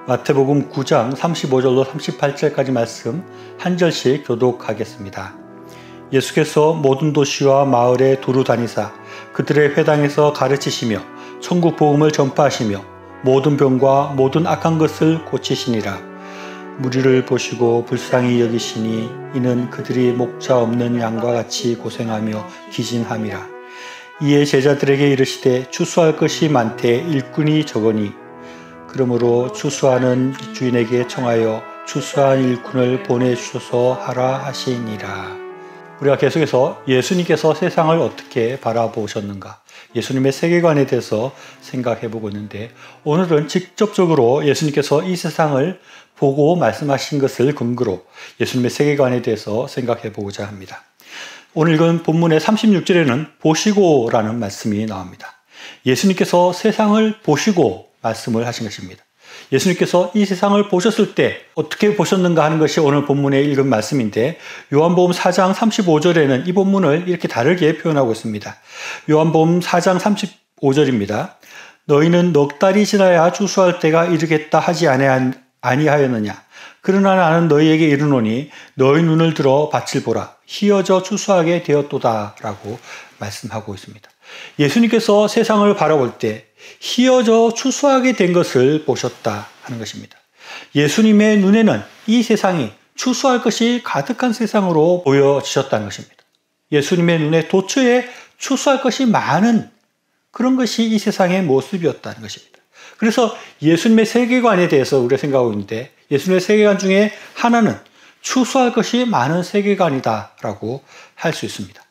마태복음 9장 35절로 38절까지 말씀 한 절씩 교독하겠습니다. 예수께서 모든 도시와 마을에 두루 다니사 그들의 회당에서 가르치시며 천국 복음을 전파하시며 모든 병과 모든 악한 것을 고치시니라. 무리를 보시고 불쌍히 여기시니 이는 그들이 목자 없는 양과 같이 고생하며 기진함이라. 이에 제자들에게 이르시되 추수할 것이 많되 일꾼이 적으니 그러므로 추수하는 주인에게 청하여 추수한 일꾼을 보내주셔서 하라 하시니라. 우리가 계속해서 예수님께서 세상을 어떻게 바라보셨는가, 예수님의 세계관에 대해서 생각해 보고 있는데, 오늘은 직접적으로 예수님께서 이 세상을 보고 말씀하신 것을 근거로 예수님의 세계관에 대해서 생각해 보고자 합니다. 오늘 읽은 본문의 36절에는 보시고라는 말씀이 나옵니다. 예수님께서 세상을 보시고 말씀을 하신 것입니다. 예수님께서 이 세상을 보셨을 때 어떻게 보셨는가 하는 것이 오늘 본문에 읽은 말씀인데, 요한복음 4장 35절에는 이 본문을 이렇게 다르게 표현하고 있습니다. 요한복음 4장 35절입니다. 너희는 넉 달이 지나야 추수할 때가 이르겠다 하지 아니하였느냐. 그러나 나는 너희에게 이르노니 너희 눈을 들어 밭을 보라. 희어져 추수하게 되었도다 라고 말씀하고 있습니다. 예수님께서 세상을 바라볼 때 희어져 추수하게 된 것을 보셨다 하는 것입니다. 예수님의 눈에는 이 세상이 추수할 것이 가득한 세상으로 보여지셨다는 것입니다. 예수님의 눈에 도처에 추수할 것이 많은 그런 것이 이 세상의 모습이었다는 것입니다. 그래서 예수님의 세계관에 대해서 우리가 생각하고 있는데, 예수님의 세계관 중에 하나는 추수할 것이 많은 세계관이다라고 할 수 있습니다.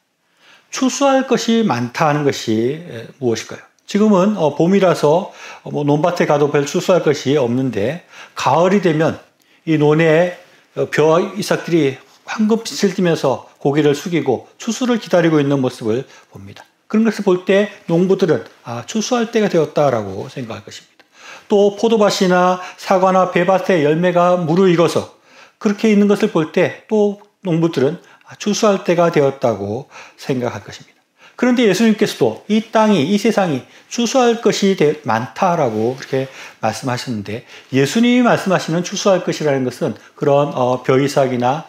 추수할 것이 많다 하는 것이 무엇일까요? 지금은 봄이라서 논밭에 가도 별 추수할 것이 없는데, 가을이 되면 이 논에 벼 이삭들이 황금빛을 띠면서 고개를 숙이고 추수를 기다리고 있는 모습을 봅니다. 그런 것을 볼 때 농부들은 추수할 때가 되었다라고 생각할 것입니다. 또 포도밭이나 사과나 배밭에 열매가 무르익어서 그렇게 있는 것을 볼 때 또 농부들은 추수할 때가 되었다고 생각할 것입니다. 그런데 예수님께서도 이 땅이, 이 세상이 추수할 것이 많다라고 그렇게 말씀하셨는데, 예수님이 말씀하시는 추수할 것이라는 것은 그런 벼이삭이나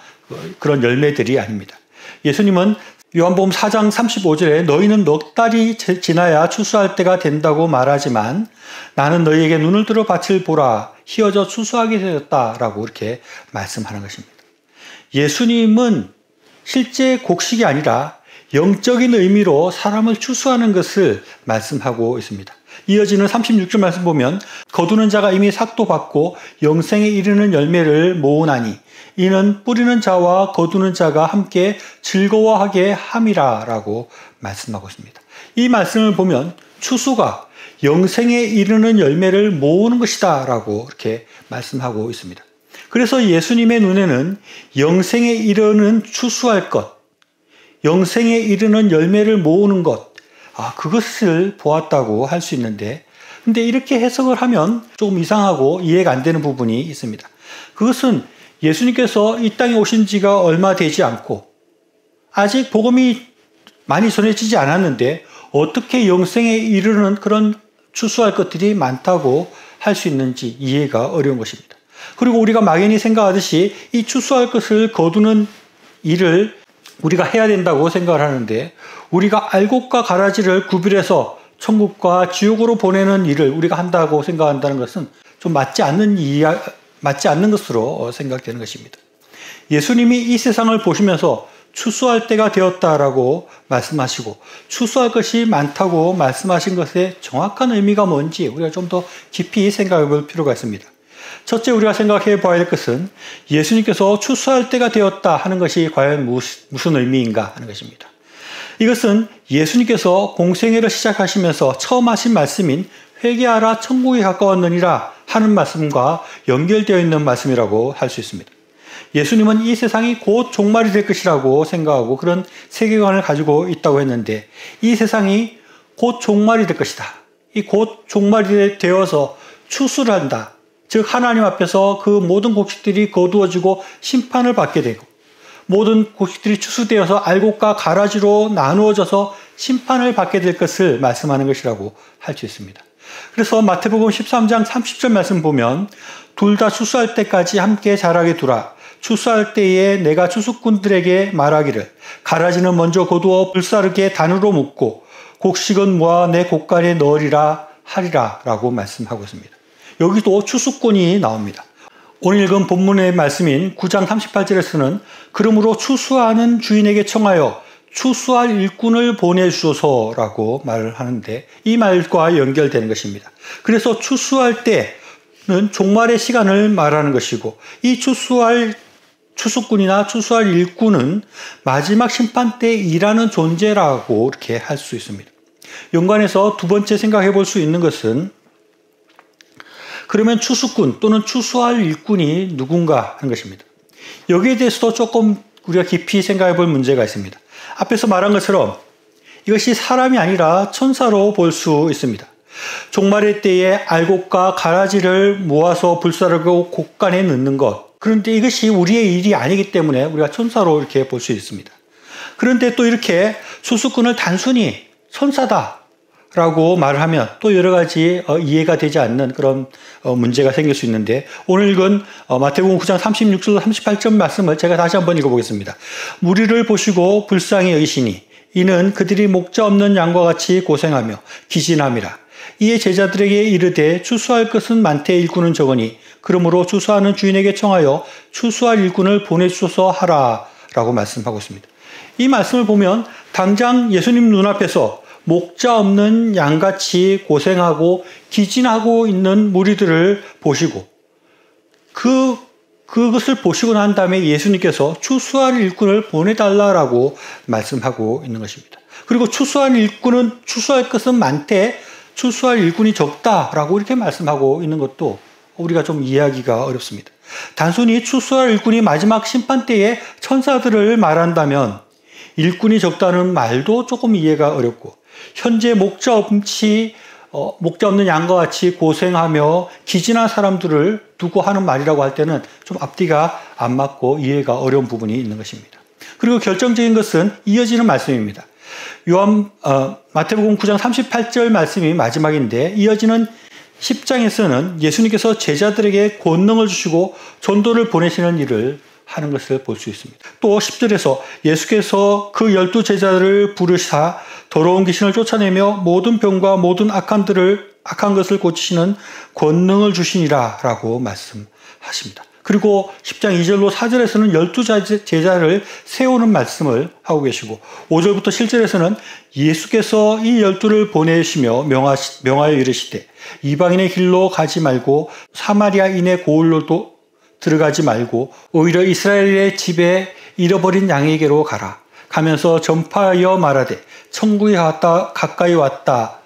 그런 열매들이 아닙니다. 예수님은 요한복음 4장 35절에 너희는 넉 달이 지나야 추수할 때가 된다고 말하지만 나는 너희에게 눈을 들어 밭을 보라. 희어져 추수하게 되었다라고 이렇게 말씀하는 것입니다. 예수님은 실제 곡식이 아니라 영적인 의미로 사람을 추수하는 것을 말씀하고 있습니다. 이어지는 36절 말씀 보면 거두는 자가 이미 삭도 받고 영생에 이르는 열매를 모으나니 이는 뿌리는 자와 거두는 자가 함께 즐거워하게 함이라 라고 말씀하고 있습니다. 이 말씀을 보면 추수가 영생에 이르는 열매를 모으는 것이다 라고 이렇게 말씀하고 있습니다. 그래서 예수님의 눈에는 영생에 이르는 추수할 것, 영생에 이르는 열매를 모으는 것, 그것을 보았다고 할 수 있는데, 근데 이렇게 해석을 하면 조금 이상하고 이해가 안 되는 부분이 있습니다. 그것은 예수님께서 이 땅에 오신 지가 얼마 되지 않고 아직 복음이 많이 전해지지 않았는데 어떻게 영생에 이르는 그런 추수할 것들이 많다고 할 수 있는지 이해가 어려운 것입니다. 그리고 우리가 막연히 생각하듯이 이 추수할 것을 거두는 일을 우리가 해야 된다고 생각을 하는데, 우리가 알곡과 가라지를 구별해서 천국과 지옥으로 보내는 일을 우리가 한다고 생각한다는 것은 좀 맞지 않는 것으로 생각되는 것입니다. 예수님이 이 세상을 보시면서 추수할 때가 되었다라고 말씀하시고 추수할 것이 많다고 말씀하신 것의 정확한 의미가 뭔지 우리가 좀 더 깊이 생각해 볼 필요가 있습니다. 첫째, 우리가 생각해 봐야 될 것은 예수님께서 추수할 때가 되었다 하는 것이 과연 무슨 의미인가 하는 것입니다. 이것은 예수님께서 공생애를 시작하시면서 처음 하신 말씀인 회개하라 천국이 가까웠느니라 하는 말씀과 연결되어 있는 말씀이라고 할 수 있습니다. 예수님은 이 세상이 곧 종말이 될 것이라고 생각하고 그런 세계관을 가지고 있다고 했는데, 이 세상이 곧 종말이 될 것이다. 이 곧 종말이 되어서 추수를 한다. 즉 하나님 앞에서 그 모든 곡식들이 거두어지고 심판을 받게 되고 모든 곡식들이 추수되어서 알곡과 가라지로 나누어져서 심판을 받게 될 것을 말씀하는 것이라고 할 수 있습니다. 그래서 마태복음 13장 30절 말씀 보면 둘 다 추수할 때까지 함께 자라게 두라. 추수할 때에 내가 추수꾼들에게 말하기를 가라지는 먼저 거두어 불사르게 단으로 묶고 곡식은 모아 내 곡간에 넣으리라 하리라 라고 말씀하고 있습니다. 여기도 추수꾼이 나옵니다. 오늘 읽은 본문의 말씀인 9장 38절에서는 그러므로 추수하는 주인에게 청하여 추수할 일꾼을 보내주소서라고 말을 하는데 이 말과 연결되는 것입니다. 그래서 추수할 때는 종말의 시간을 말하는 것이고 이 추수할 추수꾼이나 추수할 일꾼은 마지막 심판 때 일하는 존재라고 이렇게 할 수 있습니다. 연관해서 두 번째 생각해 볼 수 있는 것은 그러면 추수꾼 또는 추수할 일꾼이 누군가 하는 것입니다. 여기에 대해서도 조금 우리가 깊이 생각해 볼 문제가 있습니다. 앞에서 말한 것처럼 이것이 사람이 아니라 천사로 볼 수 있습니다. 종말의 때에 알곡과 가라지를 모아서 불사르고 곡간에 넣는 것. 그런데 이것이 우리의 일이 아니기 때문에 우리가 천사로 이렇게 볼 수 있습니다. 그런데 또 이렇게 추수꾼을 단순히 천사다라고 말을 하면 또 여러 가지 이해가 되지 않는 그런 문제가 생길 수 있는데 오늘 읽은 마태복음 9장 36절 38절 말씀을 제가 다시 한번 읽어보겠습니다. 무리를 보시고 불쌍히 여기시니 이는 그들이 목자 없는 양과 같이 고생하며 기진함이라. 이에 제자들에게 이르되 추수할 것은 많되 일꾼은 적으니 그러므로 추수하는 주인에게 청하여 추수할 일꾼을 보내주소서 하라 라고 말씀하고 있습니다. 이 말씀을 보면 당장 예수님 눈앞에서 목자 없는 양같이 고생하고 기진하고 있는 무리들을 보시고 그것을 보시고 난 다음에 예수님께서 추수할 일꾼을 보내달라라고 말씀하고 있는 것입니다. 그리고 추수할 일꾼은 추수할 것은 많되 추수할 일꾼이 적다라고 이렇게 말씀하고 있는 것도 우리가 좀 이해하기가 어렵습니다. 단순히 추수할 일꾼이 마지막 심판 때에 천사들을 말한다면 일꾼이 적다는 말도 조금 이해가 어렵고 현재 목자 없는 양과 같이 고생하며 기진한 사람들을 두고 하는 말이라고 할 때는 좀 앞뒤가 안 맞고 이해가 어려운 부분이 있는 것입니다. 그리고 결정적인 것은 이어지는 말씀입니다. 마태복음 9장 38절 말씀이 마지막인데 이어지는 10장에서는 예수님께서 제자들에게 권능을 주시고 전도를 보내시는 일을 하는 것을 볼 수 있습니다. 또 10절에서 예수께서 그 12제자를 부르사 더러운 귀신을 쫓아내며 모든 병과 모든 악한 것을 고치시는 권능을 주시니라 라고 말씀하십니다. 그리고 10장 2절로 4절에서는 12제자를 세우는 말씀을 하고 계시고 5절부터 7절에서는 예수께서 이 12를 보내시며 명하여 이르시되 이방인의 길로 가지 말고 사마리아인의 고을로도 들어가지 말고 오히려 이스라엘의 집에 잃어버린 양에게로 가라. 가면서 전파하여 말하되 천국이 가까이 왔다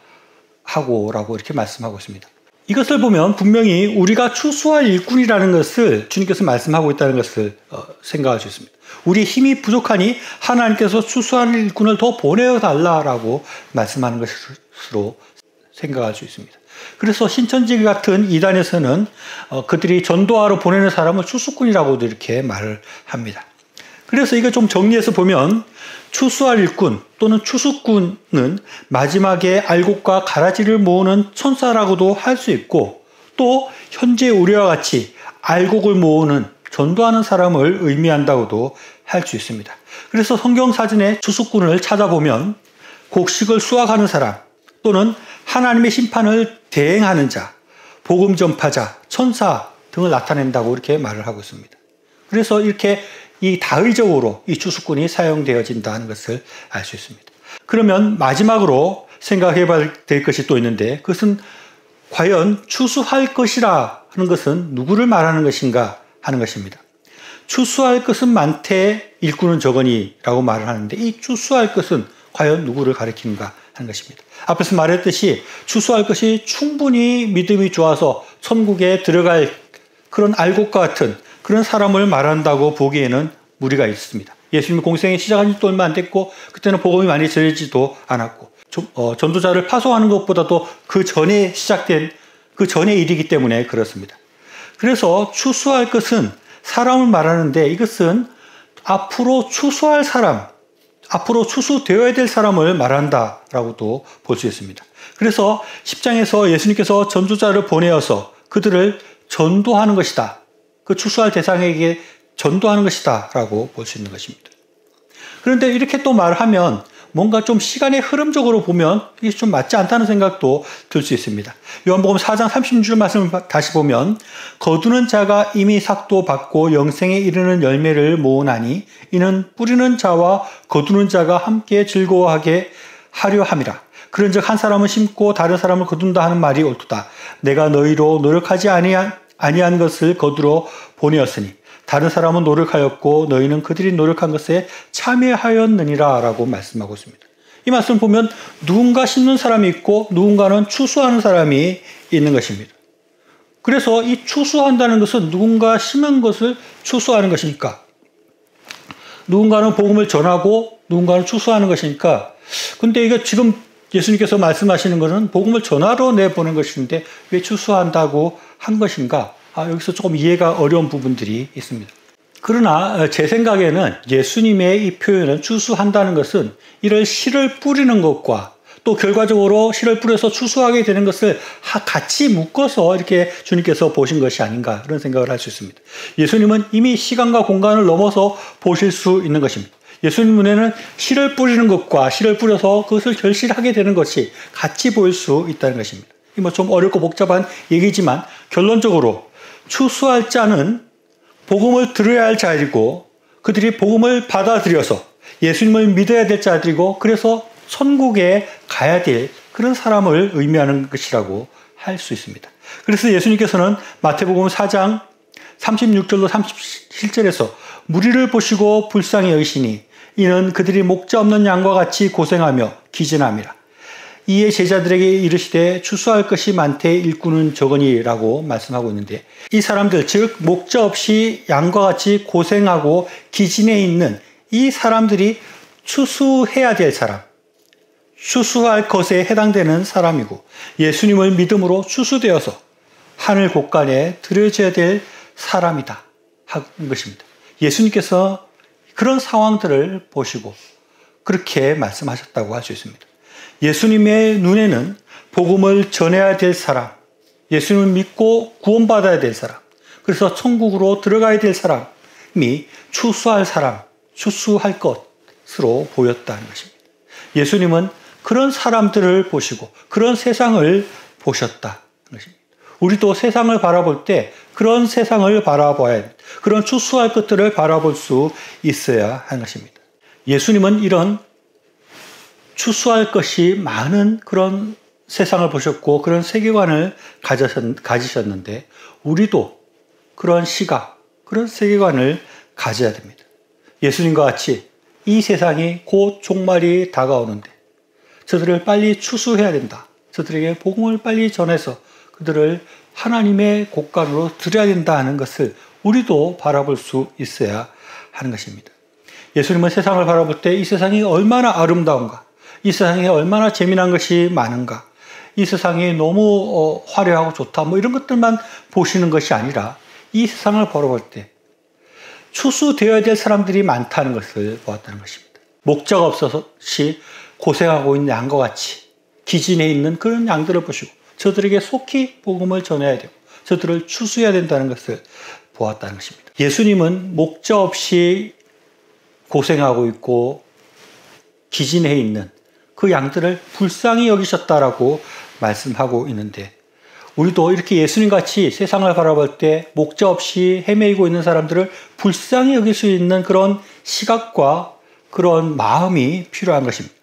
하고라고 이렇게 말씀하고 있습니다. 이것을 보면 분명히 우리가 추수할 일꾼이라는 것을 주님께서 말씀하고 있다는 것을 생각할 수 있습니다. 우리 힘이 부족하니 하나님께서 추수할 일꾼을 더 보내어달라고 말씀하는 것으로 생각할 수 있습니다. 그래서 신천지 같은 이단에서는 그들이 전도하러 보내는 사람을 추수꾼이라고도 이렇게 말을 합니다. 그래서 이거 좀 정리해서 보면 추수할 일꾼 또는 추수꾼은 마지막에 알곡과 가라지를 모으는 천사라고도 할 수 있고 또 현재 우리와 같이 알곡을 모으는 전도하는 사람을 의미한다고도 할 수 있습니다. 그래서 성경사전에 추수꾼을 찾아보면 곡식을 수확하는 사람 또는 하나님의 심판을 대행하는 자, 복음 전파자, 천사 등을 나타낸다고 이렇게 말을 하고 있습니다. 그래서 이렇게 이 다의적으로 이 추수꾼이 사용되어진다는 것을 알 수 있습니다. 그러면 마지막으로 생각해 봐야 될 것이 또 있는데 그것은 과연 추수할 것이라 하는 것은 누구를 말하는 것인가 하는 것입니다. 추수할 것은 많되 일꾼은 적으니 라고 말을 하는데 이 추수할 것은 과연 누구를 가리키는가 하는 것입니다. 앞에서 말했듯이 추수할 것이 충분히 믿음이 좋아서 천국에 들어갈 그런 알곡과 같은 그런 사람을 말한다고 보기에는 무리가 있습니다. 예수님이 공생이 시작한 지도 얼마 안 됐고 그때는 복음이 많이 전해지도 않았고 전도자를 파송하는 것보다도 그 전에 시작된 그 전의 일이기 때문에 그렇습니다. 그래서 추수할 것은 사람을 말하는데 이것은 앞으로 추수할 사람, 앞으로 추수되어야 될 사람을 말한다라고도 볼 수 있습니다. 그래서 10장에서 예수님께서 전도자를 보내어서 그들을 전도하는 것이다. 그 추수할 대상에게 전도하는 것이다 라고 볼 수 있는 것입니다. 그런데 이렇게 또 말하면 뭔가 좀 시간의 흐름적으로 보면 이게 좀 맞지 않다는 생각도 들 수 있습니다. 요한복음 4장 36절 말씀을 다시 보면 거두는 자가 이미 삭도 받고 영생에 이르는 열매를 모으나니 이는 뿌리는 자와 거두는 자가 함께 즐거워하게 하려 함이라. 그런즉 한 사람은 심고 다른 사람을 거둔다 하는 말이 옳도다. 내가 너희로 노력하지 아니한 것을 거두러 보내었으니 다른 사람은 노력하였고 너희는 그들이 노력한 것에 참여하였느니라 라고 말씀하고 있습니다. 이 말씀 보면 누군가 심는 사람이 있고 누군가는 추수하는 사람이 있는 것입니다. 그래서 이 추수한다는 것은 누군가 심은 것을 추수하는 것이니까 누군가는 복음을 전하고 누군가는 추수하는 것이니까 근데 이거 지금 예수님께서 말씀하시는 것은 복음을 전하러 내보낸 것인데 왜 추수한다고 한 것인가? 여기서 조금 이해가 어려운 부분들이 있습니다. 그러나 제 생각에는 예수님의 이 표현은 추수한다는 것은 이를 씨를 뿌리는 것과 또 결과적으로 씨를 뿌려서 추수하게 되는 것을 같이 묶어서 이렇게 주님께서 보신 것이 아닌가 그런 생각을 할 수 있습니다. 예수님은 이미 시간과 공간을 넘어서 보실 수 있는 것입니다. 예수님 눈에는 씨를 뿌리는 것과 씨를 뿌려서 그것을 결실하게 되는 것이 같이 보일 수 있다는 것입니다. 뭐 좀 어렵고 복잡한 얘기지만 결론적으로 추수할 자는 복음을 들어야 할 자들이고 그들이 복음을 받아들여서 예수님을 믿어야 될 자들이고 그래서 천국에 가야 될 그런 사람을 의미하는 것이라고 할 수 있습니다. 그래서 예수님께서는 마태복음 4장 36절로 37절에서 무리를 보시고 불쌍히 여기시니 이는 그들이 목자 없는 양과 같이 고생하며 기진함이라. 이에 제자들에게 이르시되 추수할 것이 많되 일꾼은 적으니라고 말씀하고 있는데 이 사람들 즉 목자 없이 양과 같이 고생하고 기진해 있는 이 사람들이 추수해야 될 사람, 추수할 것에 해당되는 사람이고 예수님을 믿음으로 추수되어서 하늘 곳간에 들여져야 될 사람이다 하는 것입니다. 예수님께서 그런 상황들을 보시고 그렇게 말씀하셨다고 할 수 있습니다. 예수님의 눈에는 복음을 전해야 될 사람, 예수님을 믿고 구원받아야 될 사람, 그래서 천국으로 들어가야 될 사람이 추수할 사람, 추수할 것으로 보였다는 것입니다. 예수님은 그런 사람들을 보시고 그런 세상을 보셨다는 것입니다. 우리도 세상을 바라볼 때 그런 세상을 바라봐야 합니다. 그런 추수할 것들을 바라볼 수 있어야 하는 것입니다. 예수님은 이런 추수할 것이 많은 그런 세상을 보셨고 그런 세계관을 가지셨는데 우리도 그런 시각, 그런 세계관을 가져야 됩니다. 예수님과 같이 이 세상이 곧 종말이 다가오는데 저들을 빨리 추수해야 된다. 저들에게 복음을 빨리 전해서 그들을 하나님의 곳간으로 들여야 된다 하는 것을 우리도 바라볼 수 있어야 하는 것입니다. 예수님은 세상을 바라볼 때 이 세상이 얼마나 아름다운가, 이 세상에 얼마나 재미난 것이 많은가, 이 세상이 너무 화려하고 좋다 뭐 이런 것들만 보시는 것이 아니라 이 세상을 바라볼 때 추수되어야 될 사람들이 많다는 것을 보았다는 것입니다. 목자가 없어서시 고생하고 있는 양과 같이 기진해 있는 그런 양들을 보시고 저들에게 속히 복음을 전해야 되고 저들을 추수해야 된다는 것을 보았다는 것입니다. 예수님은 목자 없이 고생하고 있고 기진해 있는 그 양들을 불쌍히 여기셨다라고 말씀하고 있는데 우리도 이렇게 예수님같이 세상을 바라볼 때 목자 없이 헤매이고 있는 사람들을 불쌍히 여길 수 있는 그런 시각과 그런 마음이 필요한 것입니다.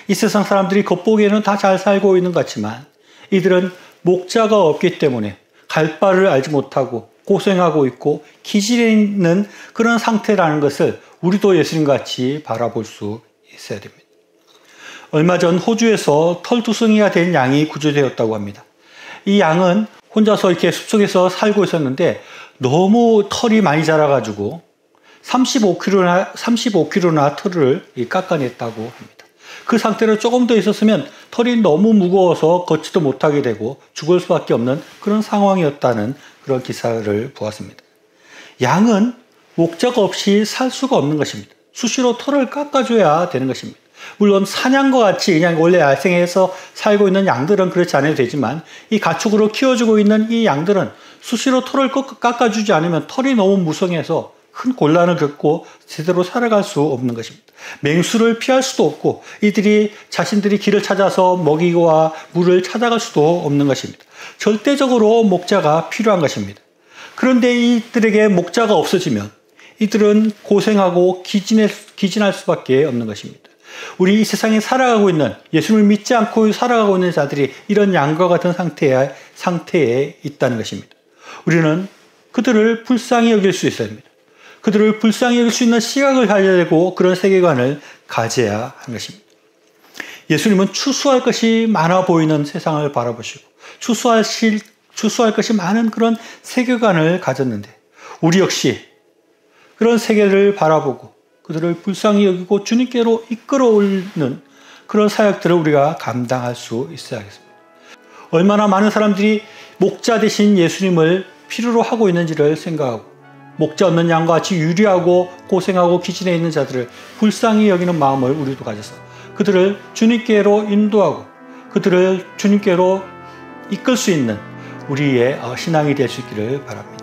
이 세상 사람들이 겉보기에는 다 잘 살고 있는 것 같지만 이들은 목자가 없기 때문에 갈 바를 알지 못하고 고생하고 있고 기질에 있는 그런 상태라는 것을 우리도 예수님같이 바라볼 수 있어야 됩니다. 얼마 전 호주에서 털투성이가 된 양이 구조되었다고 합니다. 이 양은 혼자서 이렇게 숲속에서 살고 있었는데 너무 털이 많이 자라가지고 35kg나 털을 깎아냈다고 합니다. 그 상태로 조금 더 있었으면 털이 너무 무거워서 걷지도 못하게 되고 죽을 수밖에 없는 그런 상황이었다는 그런 기사를 보았습니다. 양은 목자가 없이 살 수가 없는 것입니다. 수시로 털을 깎아줘야 되는 것입니다. 물론 사냥과 같이 그냥 원래 야생에서 살고 있는 양들은 그렇지 않아도 되지만 이 가축으로 키워주고 있는 이 양들은 수시로 털을 깎아주지 않으면 털이 너무 무성해서 큰 곤란을 겪고 제대로 살아갈 수 없는 것입니다. 맹수를 피할 수도 없고 이들이 자신들이 길을 찾아서 먹이와 물을 찾아갈 수도 없는 것입니다. 절대적으로 목자가 필요한 것입니다. 그런데 이들에게 목자가 없어지면 이들은 고생하고 기진할 수밖에 없는 것입니다. 우리 이 세상에 살아가고 있는 예수님을 믿지 않고 살아가고 있는 자들이 이런 양과 같은 상태에 있다는 것입니다. 우리는 그들을 불쌍히 여길 수 있어야 합니다. 그들을 불쌍히 여길 수 있는 시각을 가져야 되고 그런 세계관을 가져야 하는 것입니다. 예수님은 추수할 것이 많아 보이는 세상을 바라보시고 추수할 것이 많은 그런 세계관을 가졌는데 우리 역시 그런 세계를 바라보고 그들을 불쌍히 여기고 주님께로 이끌어오는 그런 사역들을 우리가 감당할 수 있어야겠습니다. 얼마나 많은 사람들이 목자 대신 예수님을 필요로 하고 있는지를 생각하고 목자 없는 양과 같이 유리하고 고생하고 기진해 있는 자들을 불쌍히 여기는 마음을 우리도 가져서 그들을 주님께로 인도하고 그들을 주님께로 이끌 수 있는 우리의 신앙이 될 수 있기를 바랍니다.